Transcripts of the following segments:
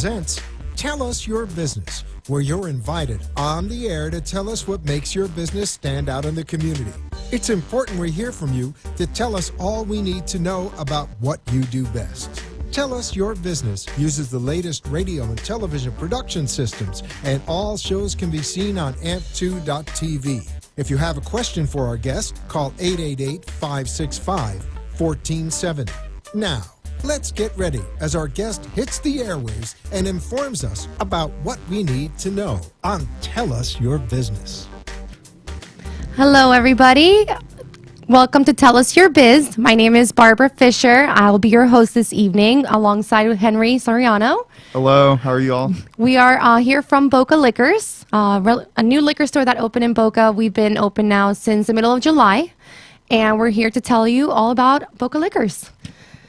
presents Tell Us Your Business, where you're invited on the air to tell us what makes your business stand out in the community. It's important we hear from you to tell us all we need to know about what you do best. Tell Us Your Business uses the latest radio and television production systems, and all shows can be seen on amp2.tv. If you have a question for our guest, call 888-565-1470. Now, let's get ready as our guest hits the airwaves and informs us about what we need to know on Tell Us Your Business. Hello, everybody. Welcome to Tell Us Your Biz. My name is Barbara Fisher. I will be your host this evening alongside with Henry Soriano. Hello, how are you all? We are here from Boca Liquors, a new liquor store that opened in Boca. We've been open now since the middle of July, and we're here to tell you all about Boca Liquors.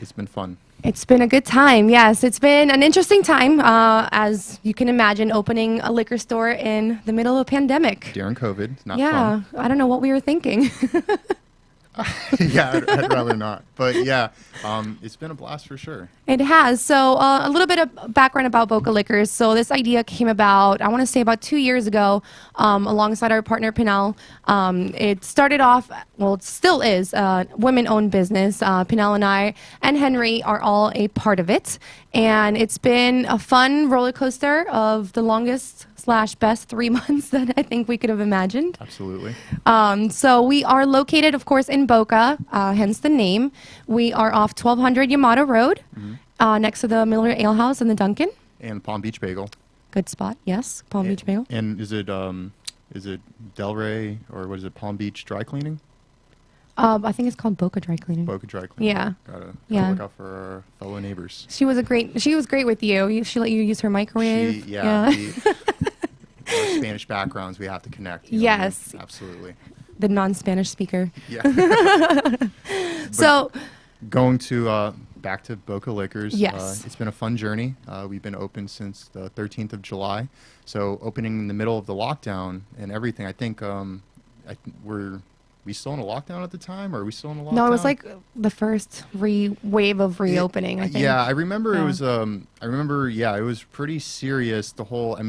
It's been fun. It's been a good time. Yes, it's been an interesting time, as you can imagine, opening a liquor store in the middle of a pandemic. During COVID, it's not fun. I don't know what we were thinking. Yeah, I'd rather not. But yeah, it's been a blast for sure. It has. So a little bit of background about Boca Liquors. So this idea came about, I want to say about 2 years ago, alongside our partner Pinnell. It started off, well, it still is a women-owned business. Pinnell and I and Henry are all a part of it. And it's been a fun roller coaster of the longest / best 3 months that I think we could have imagined. Absolutely. So we are located, of course, in Boca, hence the name. We are off 1200 Yamato Road, next to the Miller Ale House and the Dunkin'. And Palm Beach Bagel. Good spot, yes. Palm Beach Bagel. And is it Delray or what is it, Palm Beach Dry Cleaning? I think it's called Boca Dry Cleaning. Boca Dry Cleaning. Yeah. Gotta Yeah. look out for our fellow neighbors. She was great with you. She let you use her microwave. Our Spanish backgrounds, we have to connect. Yes. Absolutely. The non-Spanish speaker. Yeah. So going to back to Boca Liquors. Yes. It's been a fun journey. We've been open since the 13th of July. So opening in the middle of the lockdown and everything, I think we still in a lockdown at the time, or are we still in a lockdown? No, it was like the first wave of reopening, I think. Yeah, I remember it was. It was pretty serious. The whole, it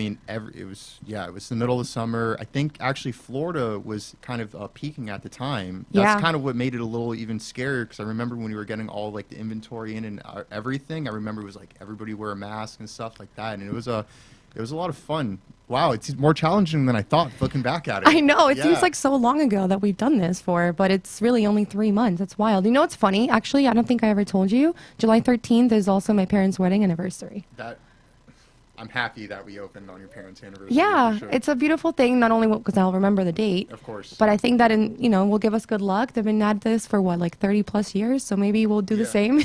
was the middle of the summer. I think actually Florida was kind of peaking at the time. That's kind of what made it a little even scarier, because I remember when we were getting all like the inventory in and everything. I remember it was like everybody wear a mask and stuff like that, and it was a lot of fun. Wow, it's more challenging than I thought looking back at it. I know, it seems like so long ago that we've done this but it's really only 3 months. It's wild. You know what's funny? Actually, I don't think I ever told you. July 13th is also my parents' wedding anniversary. I'm happy that we opened on your parents' anniversary. Yeah, for sure. It's a beautiful thing, not only because I'll remember the date. Of course. But I think that will give us good luck. They've been at this for like 30 plus years, so maybe we'll do the same.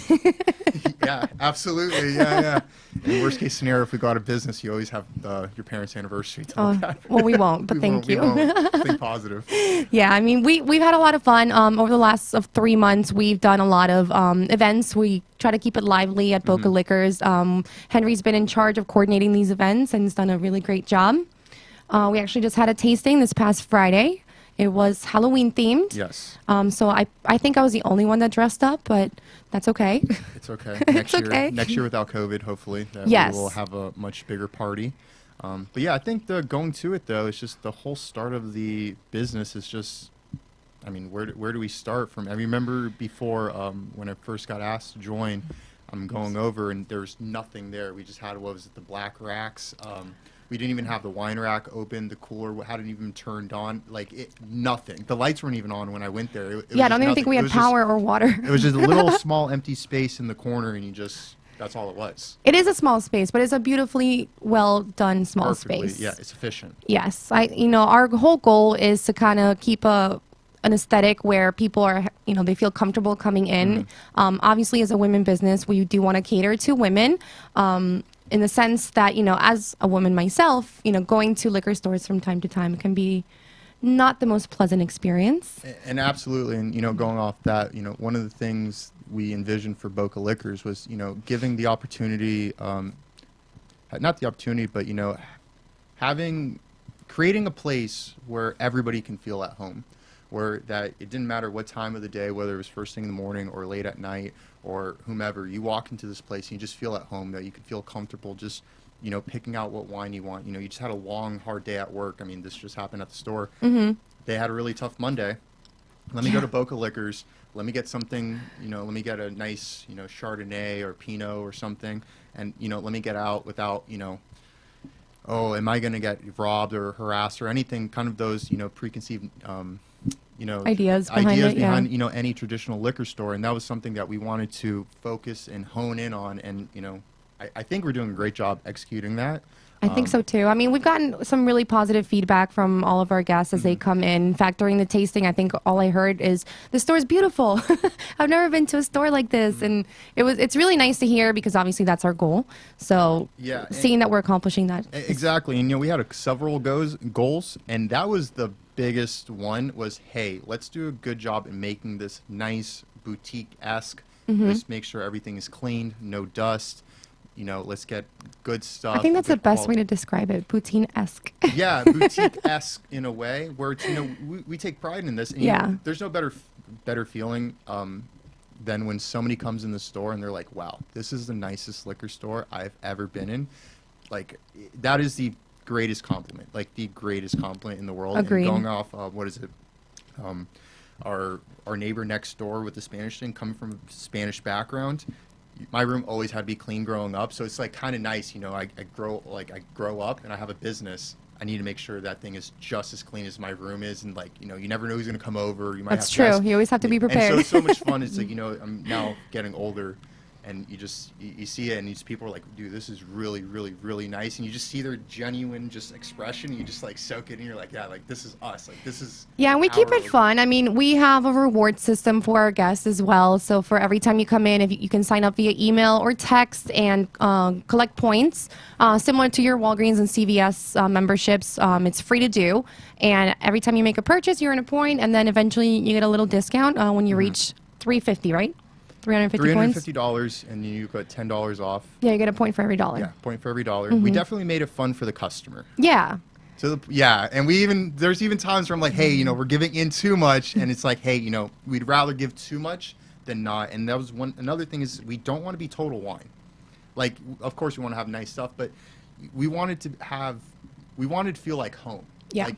Yeah, absolutely. Yeah. In worst case scenario, if we go out of business, you always have your parents' anniversary to look at. Well, we won't, but thank you. We won't. Think positive. Yeah, we've had a lot of fun. Over the last 3 months, we've done a lot of events. We try to keep it lively at Boca Liquors. Henry's been in charge of coordinating these events and has done a really great job. We actually just had a tasting this past Friday. It was Halloween themed. Yes. So I think I was the only one that dressed up, but that's okay. It's okay. Next year without COVID, hopefully, we will have a much bigger party. But yeah, I think going to it though, it's just the whole start of the business is just, where do we start from? I remember before when I first got asked to join, I'm going over and there's nothing there. We just had, the black racks. We didn't even have the wine rack open. The cooler hadn't even turned on. Nothing. The lights weren't even on when I went there. It I don't even think we had power or water. It was just a little small empty space in the corner, and that's all it was. It is a small space, but it's a beautifully well done small space. Yeah, it's efficient. Yes. Our whole goal is to kind of keep an aesthetic where people are, they feel comfortable coming in. Obviously, as a women business, we do want to cater to women. In the sense that, as a woman myself, going to liquor stores from time to time can be not the most pleasant experience. And absolutely, and going off that, one of the things we envisioned for Boca Liquors was, giving the opportunity, not the opportunity, but creating a place where everybody can feel at home, where that it didn't matter what time of the day, whether it was first thing in the morning or late at night or whomever, you walk into this place and you just feel at home, that you can feel comfortable just picking out what wine you want. You just had a long, hard day at work. I mean, this just happened at the store. Mm-hmm. They had a really tough Monday. Let me go to Boca Liquors. Let me get something, let me get a nice, Chardonnay or Pinot or something. And, let me get out without, oh, am I going to get robbed or harassed or anything, kind of those, preconceived, ideas behind any traditional liquor store. And that was something that we wanted to focus and hone in on. And, I think we're doing a great job executing that. I think so too. I mean, we've gotten some really positive feedback from all of our guests as they come in. In fact, during the tasting, I think all I heard is, the store is beautiful. I've never been to a store like this. And it's really nice to hear, because obviously that's our goal. So seeing that we're accomplishing that. Exactly. And, we had several goals, and that was the biggest one was, hey, let's do a good job in making this nice boutique-esque. Just make sure everything is clean, no dust. Let's get good stuff. I think that's the best way to describe it, boutique-esque. Yeah, boutique-esque in a way, where it's, we take pride in this. And, there's no better feeling than when somebody comes in the store and they're like, wow, this is the nicest liquor store I've ever been in. Like, that is the greatest compliment, the greatest compliment in the world. Agreed. And going off, what is it? Our neighbor next door with the Spanish thing, coming from a Spanish background, my room always had to be clean growing up, so it's kind of nice, I grow up and I have a business. I need to make sure that thing is just as clean as my room is, and you never know who's going to come over. You might That's true. You always have to be prepared. And so it's so much fun. It's I'm now getting older, and you see it, and these people are like, dude, this is really, really, really nice, and you just see their genuine expression. You just soak it in. You're like, yeah, this is us. This is and we keep it fun. I mean, we have a reward system for our guests as well. So for every time you come in, if you can sign up via email or text and collect points, similar to your Walgreens and CVS memberships. It's free to do, and every time you make a purchase, you earn a point, and then eventually you get a little discount when you reach $350, right? 350 points? $350, and you got $10 off. Yeah, you get a point for every dollar. Yeah, point for every dollar. We definitely made it fun for the customer. Yeah. So and there's even times where I'm like, hey, we're giving in too much, and it's like, hey, we'd rather give too much than not. And that was another thing is, we don't want to be Total Wine. Of course we want to have nice stuff, but we wanted to feel like home. Yeah.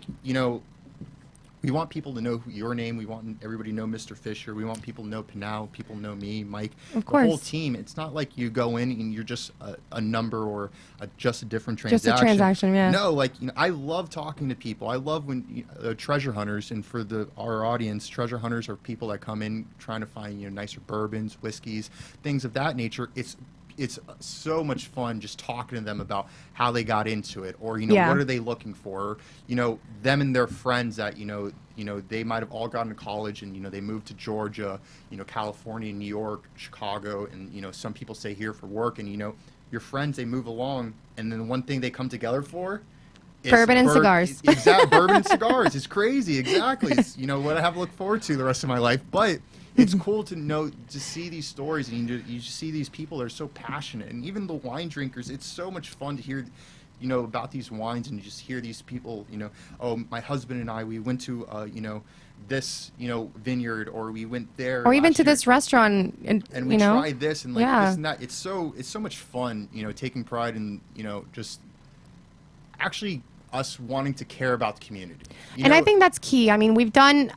We want people to know your name. We want everybody to know Mr. Fisher. We want people to know Pinal. People know me, Mike. Of course. The whole team. It's not like you go in and you're just a number or just a different transaction. Just a transaction, yeah. No, I love talking to people. I love when treasure hunters, and for our audience, treasure hunters are people that come in trying to find nicer bourbons, whiskeys, things of that nature. It's so much fun just talking to them about how they got into it, or what are they looking for, them and their friends that they might have all gotten to college, and they moved to Georgia, California, New York, Chicago, and some people stay here for work, and your friends, they move along, and then one thing they come together for is bourbon and cigars. Exactly, bourbon and cigars. It's crazy. Exactly. It's what I have to look forward to the rest of my life, but it's cool to see these stories, and you just see these people that are so passionate, and even the wine drinkers. It's so much fun to hear, about these wines, and you just hear these people. Oh, my husband and I, we went to, this, vineyard, or we went there, or even to this restaurant, and we tried this, and this and that. It's so much fun, taking pride in, just actually us wanting to care about the community. I think that's key. I mean, we've done,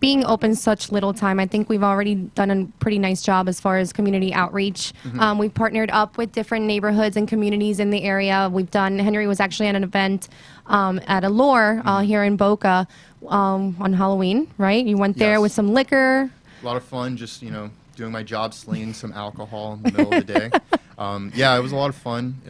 being open such little time, I think we've already done a pretty nice job as far as community outreach. We've partnered up with different neighborhoods and communities in the area. Henry was actually at an event at Allure here in Boca on Halloween, right? You went there with some liquor. A lot of fun, just, doing my job, slinging some alcohol in the middle of the day. It was a lot of fun.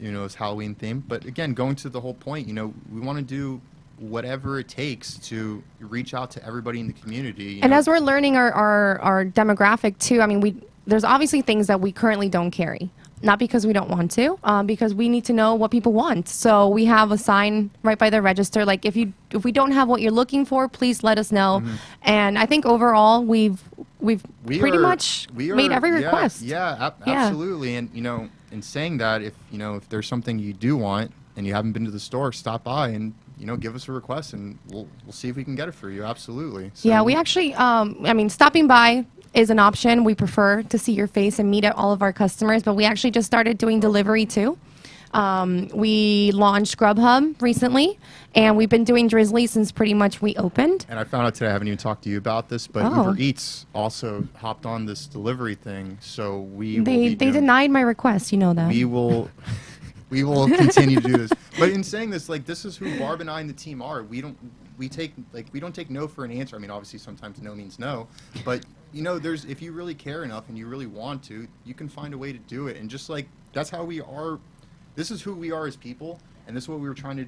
It was Halloween themed. But again, going to the whole point, we want to do whatever it takes to reach out to everybody in the community. And as we're learning our demographic too, I mean, there's obviously things that we currently don't carry. Not because we don't want to, because we need to know what people want. So we have a sign right by the register, like if we don't have what you're looking for, please let us know. And I think overall we've pretty much made every request. Absolutely. And in saying that, if there's something you do want and you haven't been to the store, stop by and give us a request, and we'll see if we can get it for you. Absolutely. So, we actually, stopping by is an option. We prefer to see your face and meet all of our customers, but we actually just started doing delivery too. We launched Grubhub recently, and we've been doing Drizzly since pretty much we opened. And I found out today, I haven't even talked to you about this, but Uber Eats also hopped on this delivery thing. So they denied my request, you know that. We will continue to do this. But in saying this, like, this is who Barb and I and the team are. We don't take no for an answer. I mean, obviously sometimes no means no, but you know, if you really care enough and you really want to, you can find a way to do it. And just like, that's how we are. This is who we are as people, and this is what we were trying to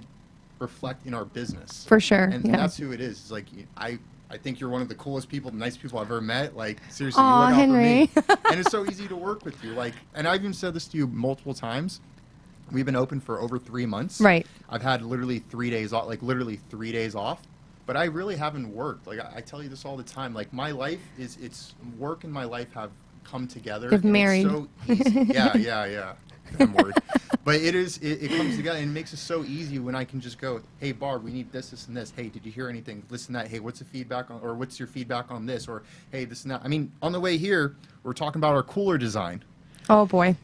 reflect in our business. For sure. And that's who it is. It's like, I think you're one of the coolest people, the nice people I've ever met. Like, seriously, you look out Henry. for me. And it's so easy to work with you. Like, and I've even said this to you multiple times. We've been open for over 3 months. Right. I've had literally 3 days off, like literally 3 days off. But I really haven't worked. Like, I tell you this all the time. Like, my life it's work and my life have come together. You've married. It's so easy. Yeah. I'm worried. But it comes together, and it makes it so easy when I can just go, hey, Barb, we need this, and this. Hey, did you hear anything? Listen to that. Hey, what's the feedback on, or what's your feedback on this? Or, hey, this and that. I mean, on the way here, we're talking about our cooler design. Oh, boy.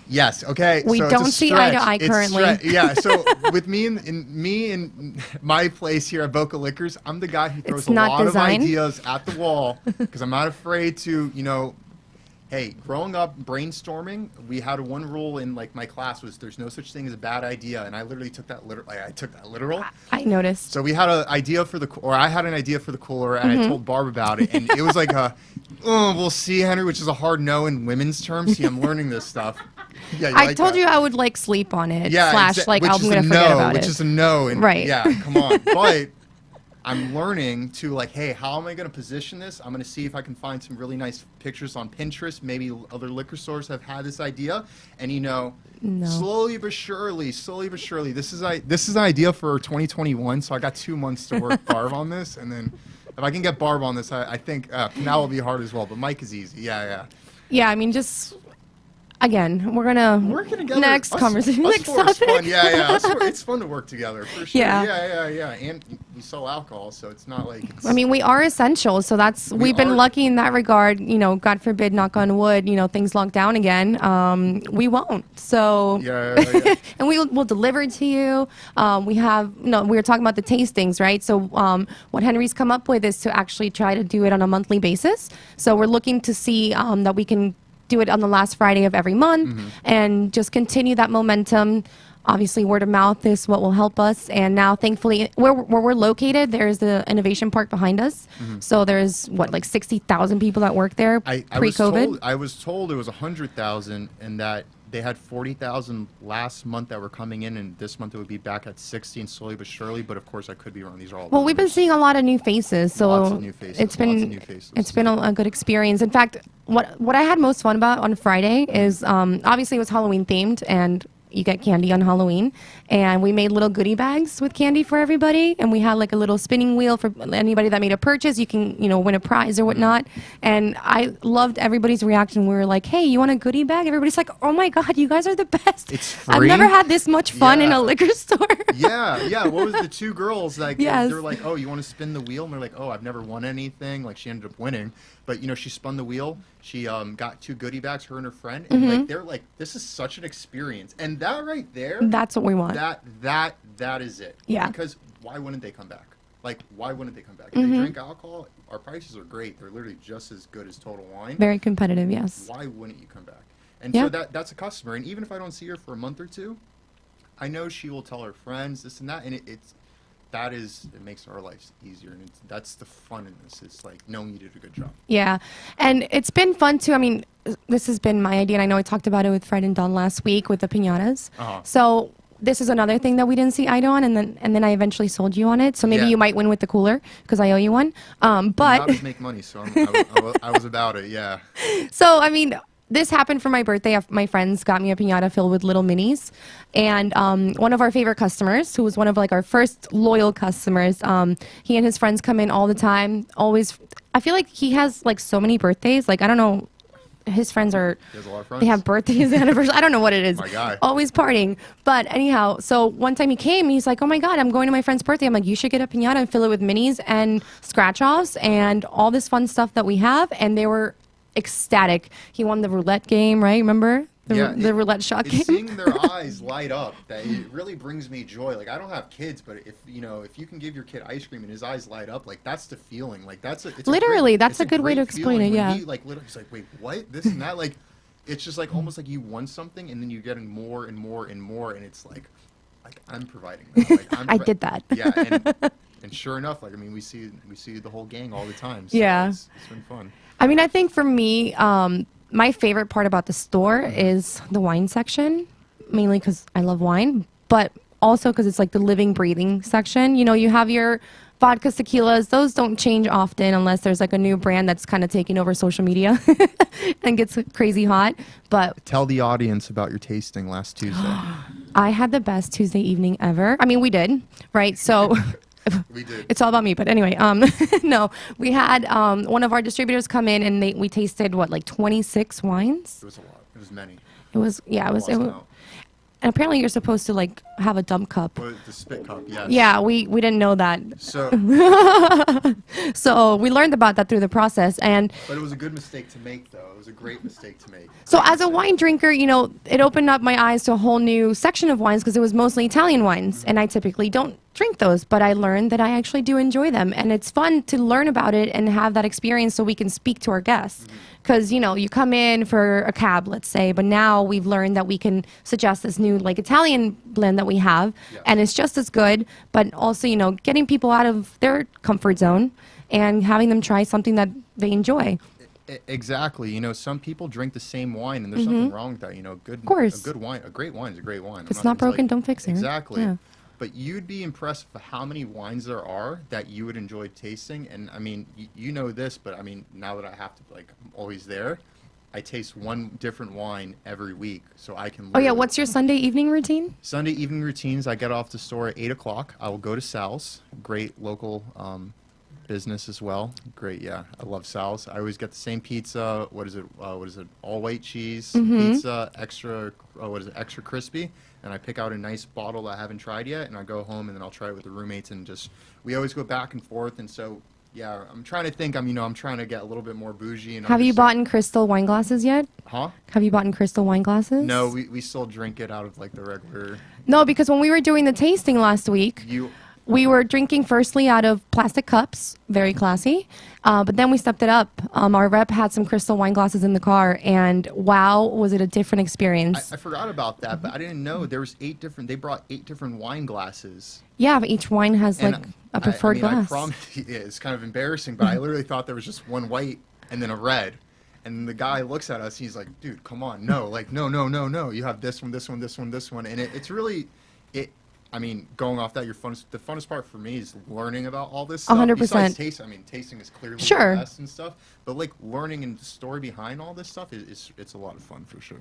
Yes. Okay. We don't see eye to eye currently. Yeah. So with me in my place here at Boca Liquors, I'm the guy who throws a lot of ideas at the wall because I'm not afraid to, you know. Hey, growing up brainstorming, we had one rule in like my class was there's no such thing as a bad idea, and I literally took that literal. I noticed. So we had an idea I had an idea for the cooler, and I told Barb about it, and it was like we'll see, Henry, which is a hard no in women's terms. See, I'm learning this stuff. Yeah, I told you I would like sleep on it. Yeah, I'm gonna forget about it. Which is a no, and right? Yeah, come on, but. I'm learning to like, hey, how am I going to position this? I'm going to see if I can find some really nice pictures on Pinterest. Maybe other liquor stores have had this idea, and slowly but surely, this is an idea for 2021. So I got 2 months to work Barb on this, and then if I can get Barb on this, I think Canal will be hard as well. But Mike is easy. Yeah. Yeah, I mean, just. Again, we're gonna working together. Next conversation. Next topic. Fun. Yeah. It's fun to work together for sure. Yeah. And we sell alcohol, so it's not like. I mean, we are essential, so we've been lucky in that regard. You know, God forbid, knock on wood. You know, things lock down again. We won't. So. Yeah. And we'll deliver it to you. We were talking about the tastings, right? So what Henry's come up with is to actually try to do it on a monthly basis. So we're looking to see that we can do it on the last Friday of every month and just continue that momentum. Obviously, word of mouth is what will help us. And now, thankfully, where we're located, there's the Innovation Park behind us. So there's, like 60,000 people that work there pre-COVID? I was told it was 100,000 and that they had 40,000 last month that were coming in, and this month it would be back at 60 and slowly but surely. But of course, I could be wrong. These are all. Well, we've been seeing a lot of new faces, so lots of new faces. It's been a good experience. In fact, what I had most fun about on Friday is obviously it was Halloween themed, and you get candy on Halloween, and we made little goodie bags with candy for everybody, and we had like a little spinning wheel for anybody that made a purchase. You can win a prize or whatnot, and I loved everybody's reaction. We were like, hey, you want a goodie bag? Everybody's like, oh my god, you guys are the best. It's free. I've never had this much fun in a liquor store. Yeah. What was the two girls like? Yes. They're like, oh, you want to spin the wheel? And they're like, oh, I've never won anything. Like, she ended up winning, but she spun the wheel. She got 2 goodie bags, her and her friend, and like they're like, this is such an experience, and that right there, that's what we want. That is it. Yeah. Because why wouldn't they come back? Like, why wouldn't they come back? If they drink alcohol, our prices are great. They're literally just as good as Total Wine. Very competitive, yes. Why wouldn't you come back? And so that's a customer, and even if I don't see her for a month or two, I know she will tell her friends this and that, and it makes our lives easier, and that's the fun in this. It's like knowing you did a good job. Yeah, and it's been fun too. I mean, this has been my idea, and I know I talked about it with Fred and Don last week with the piñatas. So this is another thing that we didn't see eye on, and then I eventually sold you on it. So maybe you might win with the cooler because I owe you one. But not make money, so I was about it. Yeah. So I mean, this happened for my birthday. My friends got me a piñata filled with little minis, and one of our favorite customers, who was one of like our first loyal customers, he and his friends come in all the time. Always, I feel like he has like so many birthdays. Like, I don't know, his friends are. He has a lot of friends. They have birthdays, anniversaries. I don't know what it is. My guy. Always partying. But anyhow, so one time he came, he's like, "Oh my God, I'm going to my friend's birthday." I'm like, "You should get a piñata and fill it with minis and scratch offs and all this fun stuff that we have." And they were ecstatic. He won the roulette game, right? Remember? the roulette shot game. Seeing their eyes light up, that it really brings me joy. Like, I don't have kids, but if you can give your kid ice cream and his eyes light up, like, that's the feeling. Like, that's a literally that's a good way to explain it. Yeah. He, like, literally, he's like, wait, what? This and that. Like, it's just like almost like you won something, and then you're getting more and more and more, and it's like I'm providing. Like, I did that. Yeah, and sure enough, like, I mean, we see the whole gang all the time. So yeah, it's been fun. I mean, I think for me, my favorite part about the store is the wine section, mainly because I love wine, but also because it's like the living, breathing section. You know, you have your vodkas, tequilas. Those don't change often unless there's like a new brand that's kind of taking over social media and gets crazy hot. But tell the audience about your tasting last Tuesday. I had the best Tuesday evening ever. I mean, we did, right? So... We did. It's all about me, but anyway, no, we had one of our distributors come in and we tasted like 26 wines. It was a lot. It was many. It was and apparently you're supposed to like have a dump cup. Well, the spit cup, yes. Yeah, we didn't know that. So so we learned about that through the process, but it was a good mistake to make, though. It was a great mistake to make. So as a wine drinker, you know, it opened up my eyes to a whole new section of wines because it was mostly Italian wines, and I typically don't drink those, but I learned that I actually do enjoy them, and it's fun to learn about it and have that experience so we can speak to our guests. Because, you know, you come in for a cab, let's say, but now we've learned that we can suggest this new, like, Italian blend that we have, and it's just as good, but also, you know, getting people out of their comfort zone and having them try something that they enjoy. Exactly. You know, some people drink the same wine, and there's something wrong with that. You know, of course. A good wine, a great wine is a great wine. If it's not broken, don't fix it. Exactly. Yeah. But you'd be impressed with how many wines there are that you would enjoy tasting. And I mean, you know this, but I mean, now that I have to, like, I'm always there, I taste one different wine every week, so I can. Oh yeah, what's your Sunday evening routine? Sunday evening routines. I get off the store at 8 o'clock. I will go to Sal's, great local business as well. Great, yeah, I love Sal's. I always get the same pizza. What is it? All white cheese pizza, extra. Extra crispy. And I pick out a nice bottle that I haven't tried yet, and I go home, and then I'll try it with the roommates, and we always go back and forth. And so, yeah, I'm trying to think. I'm trying to get a little bit more bougie. And have you bought in crystal wine glasses yet? Huh? Have you bought in crystal wine glasses? No, we still drink it out of like the regular. No, because when we were doing the tasting last week, we were drinking firstly out of plastic cups, very classy, but then we stepped it up. Our rep had some crystal wine glasses in the car, and wow, was it a different experience. I forgot about that, but I didn't know there was they brought 8 different wine glasses. Yeah, but each wine has like a preferred glass. I promise, it's kind of embarrassing, but I literally thought there was just one white and then a red. And the guy looks at us, he's like, dude, come on, no, like, no, you have this one, this one, this one, this one. And it's really, I mean, going off that, the funnest part for me is learning about all this stuff. 100%. Besides tasting, I mean, tasting is clearly the best and stuff. But like learning and the story behind all this stuff it's a lot of fun for sure.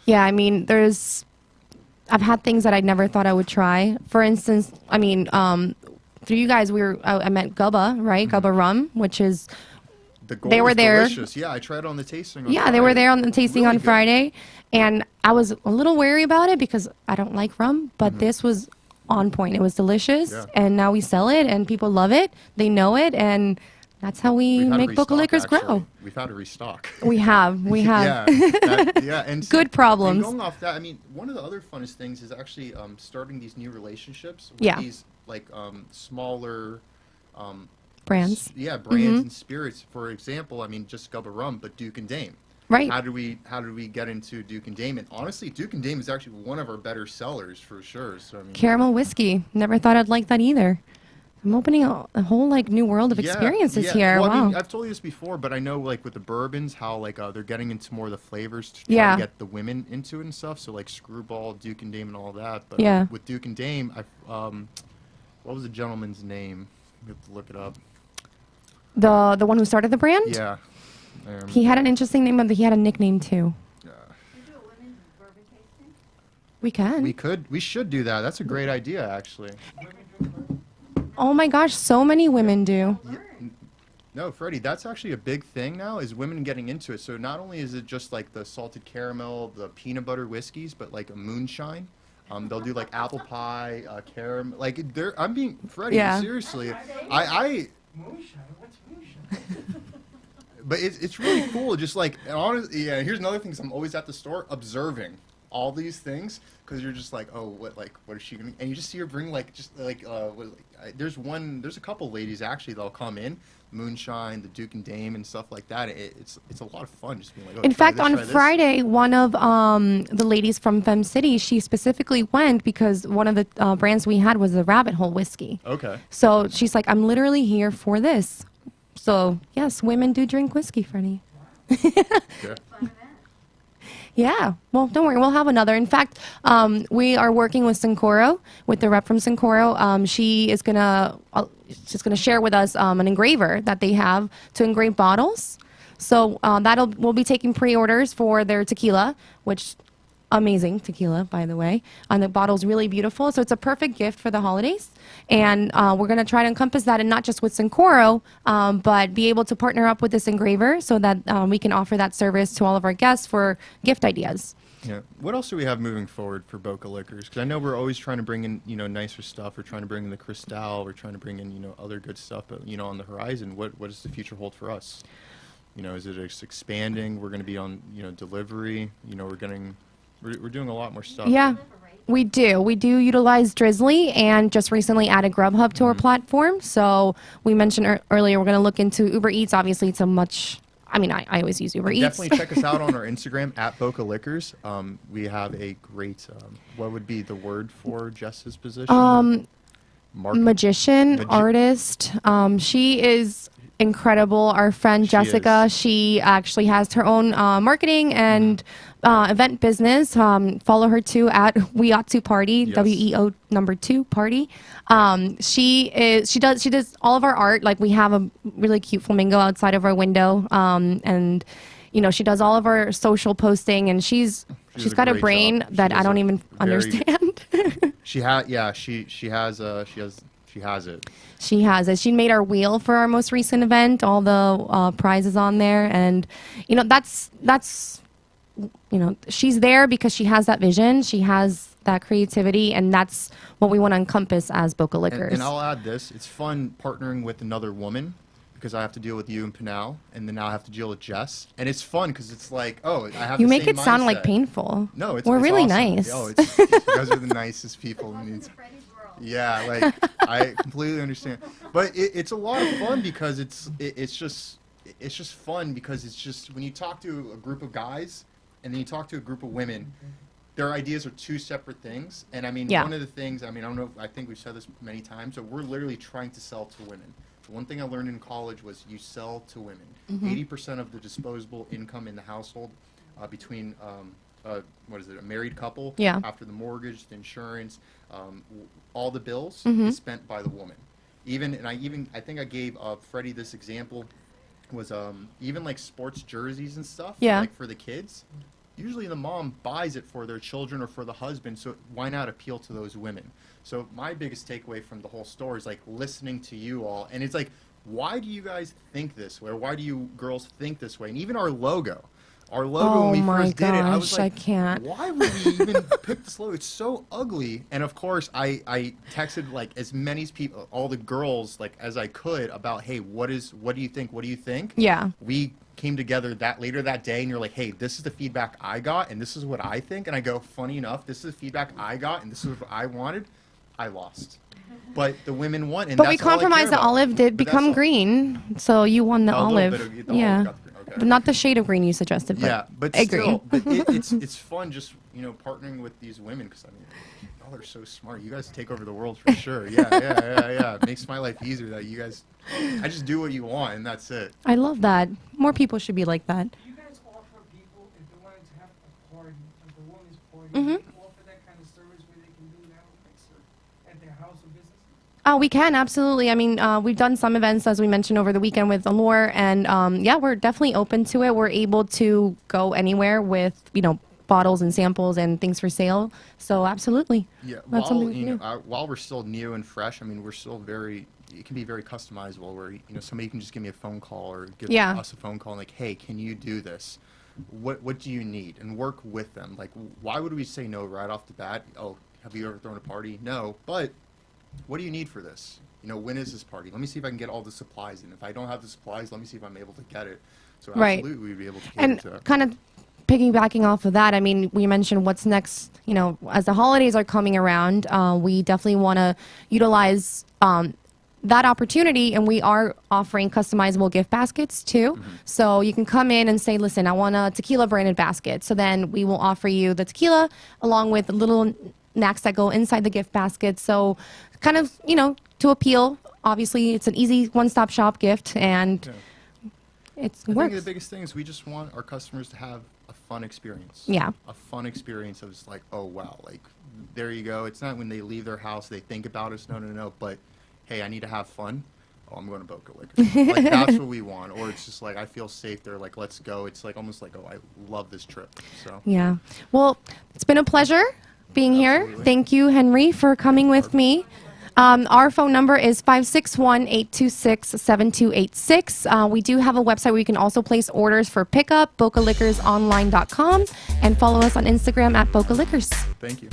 Yeah, I mean, I've had things that I never thought I would try. For instance, I mean, through you guys, I met Gubba, right? Gubba rum, which is. They were there. Delicious. Yeah, I tried it on the tasting. They were there on the tasting really on Friday, and I was a little wary about it because I don't like rum, but this was on point. It was delicious, and now we sell it, and people love it. They know it, and that's how we make Boca Liquors grow. We've had to restock. We have. And good problems. And going off that, I mean, one of the other funnest things is actually starting these new relationships with these like smaller. Brands. Brands and spirits. For example, I mean, just Gubba Rum, but Duke and Dame. Right. How did we get into Duke and Dame? And honestly, Duke and Dame is actually one of our better sellers for sure. So I mean, caramel whiskey. Never thought I'd like that either. I'm opening a whole like new world of experiences here. Well, wow. I mean, I've told you this before, but I know like with the bourbons, how like they're getting into more of the flavors to try to get the women into it and stuff. So like Screwball, Duke and Dame, and all that. But with Duke and Dame, what was the gentleman's name? We have to look it up. The one who started the brand? Yeah. He had an interesting name, but he had a nickname too. Do a women's bourbon tasting? We can. We should do that. That's a great idea, actually. Oh my gosh, so many women do. Yeah. No, Freddie, that's actually a big thing now, is women getting into it. So not only is it just like the salted caramel, the peanut butter whiskeys, but like a moonshine. They'll do like apple pie, caramel. Like I'm being Freddie. Seriously, I Moonshine? What's moonshine? But it's really cool. Just like, and honestly, yeah. Here's another thing: is I'm always at the store observing all these things because you're just like, oh, what is she gonna? And you just see her bring there's a couple ladies actually that'll come in, moonshine, the Duke and Dame, and stuff like that. It's a lot of fun just being like. Oh, in fact, this, on Friday, one of the ladies from Fem City, she specifically went because one of the brands we had was the Rabbit Hole whiskey. Okay. So she's like, I'm literally here for this. So yes, women do drink whiskey, Freddie. Yeah. Yeah. Well, don't worry. We'll have another. In fact, we are working with Sincoro, with the rep from Sincoro. She's gonna share with us an engraver that they have to engrave bottles. So we'll be taking pre-orders for their tequila, which amazing tequila, by the way. And the bottle's really beautiful. So it's a perfect gift for the holidays. And we're going to try to encompass that, and not just with Sincoro, but be able to partner up with this engraver so that we can offer that service to all of our guests for gift ideas. Yeah. What else do we have moving forward for Boca Liquors? Because I know we're always trying to bring in, nicer stuff. We're trying to bring in the Cristal. We're trying to bring in, other good stuff. But, on the horizon, what does the future hold for us? Is it just expanding? We're going to be on, delivery. We're doing a lot more stuff. Yeah, we do. We do utilize Drizzly, and just recently added Grubhub to our platform. So we mentioned earlier we're going to look into Uber Eats. Obviously, it's I always use Uber Eats. Definitely check us out on our Instagram at Boca Liquors. We have a great, what would be the word for Jess's position? Magician, artist. She is incredible. Our friend Jessica, she actually has her own marketing and event business. Follow her too at We Ought to Party, yes. WEO number 2 party. She does all of our art. Like, we have a really cute flamingo outside of our window, and she does all of our social posting, and she's got a brain that I don't even understand. She has it. She has it. She made our wheel for our most recent event. All the prizes on there, and that's she's there because she has that vision. She has that creativity, and that's what we want to encompass as Boca Liquors. And I'll add this: it's fun partnering with another woman, because I have to deal with you and Pinal, and then now I have to deal with Jess, and it's fun because it's like, oh, I have. You the make same it sound mindset. like painful. No, we're it's really awesome. nice. Oh, you guys are the nicest people. Yeah, like I completely understand, but it's a lot of fun because it's just fun because it's just when you talk to a group of guys and then you talk to a group of women, their ideas are two separate things. And one of the things, I don't know, I think we've said this many times, but we're literally trying to sell to women. The one thing I learned in college was you sell to women. 80% of the disposable income in the household between a married couple, after the mortgage, the insurance, all the bills is spent by the woman. I think I gave Freddie this example was even like sports jerseys and stuff, like for the kids. Usually the mom buys it for their children or for the husband, so why not appeal to those women? So my biggest takeaway from the whole story is like listening to you all, and it's like, why do you guys think this way? Or why do you girls think this way? And even our logo. When we first did it, I was like, why would we even pick this logo? It's so ugly. And of course, I texted like as many people, all the girls, like as I could about, hey, what do you think? What do you think? Yeah. We came together later that day, and you're like, hey, this is the feedback I got, and this is what I think. And I go, funny enough, this is the feedback I got, and this is what I wanted. I lost. But the women won. And but we compromised. The olive did become green, so you won the olive. Okay. But not the shade of green you suggested. But yeah, but still, but it's fun just partnering with these women because y'all are so smart. You guys take over the world for sure. Yeah. It makes my life easier that you guys. I just do what you want and that's it. I love that. More people should be like that. Do you guys offer people if they wanted to have a party, like a women's party, do you offer that kind of service where they can do that at their house or business? We can, absolutely. We've done some events, as we mentioned, over the weekend with Allure, and we're definitely open to it. We're able to go anywhere with, bottles and samples and things for sale. So absolutely. Yeah, That's while we're still new and fresh, we're still it can be very customizable where, somebody can just give me a phone call or give us a phone call and like, hey, can you do this? What do you need? And work with them. Like, why would we say no right off the bat? Oh, have you ever thrown a party? No, but what do you need for this? When is this party? Let me see if I can get all the supplies in. If I don't have the supplies, let me see if I'm able to get it. So Right. absolutely, we'd be able to cater And to that. kind of piggybacking off of that, I mean, we mentioned what's next. You know, as the holidays are coming around, we definitely want to utilize that opportunity, and we are offering customizable gift baskets too. So you can come in and say, "Listen, I want a tequila branded basket." So then we will offer you the tequila along with little snacks that go inside the gift basket. So, kind of, you know, to appeal. Obviously, it's an easy one-stop shop gift, and it I works. think the biggest thing is we just want our customers to have a fun experience. Yeah. A fun experience of just like, oh wow, like there you go. It's not when they leave their house they think about us. No. But hey, I need to have fun. Oh, I'm going to Boca Liquors. Like that's what we want. Or it's just like I feel safe there. Like let's go. It's like almost like, oh, I love this trip. So Yeah. Well, it's been a pleasure being here. Absolutely. Thank you, Henry, for coming with me. Our phone number is 561-826-7286. We do have a website where you can also place orders for pickup, bocaliquorsonline.com, and follow us on Instagram at Boca Liquors. thank you.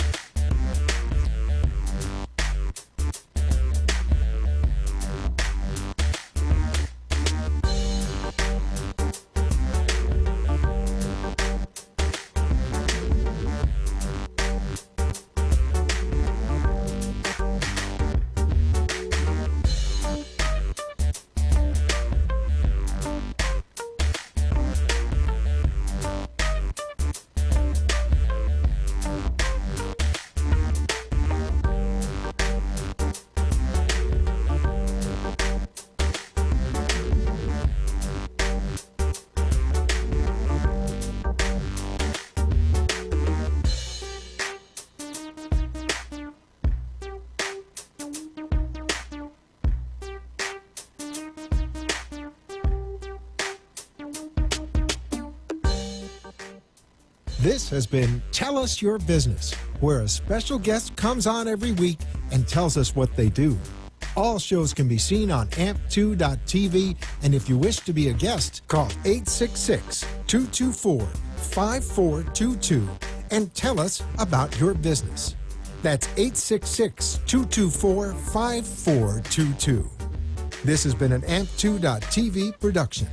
This has been Tell Us Your Business, where a special guest comes on every week and tells us what they do. All shows can be seen on amp2.tv, and if you wish to be a guest, call 866-224-5422 and tell us about your business. That's 866-224-5422. This has been an amp2.tv production.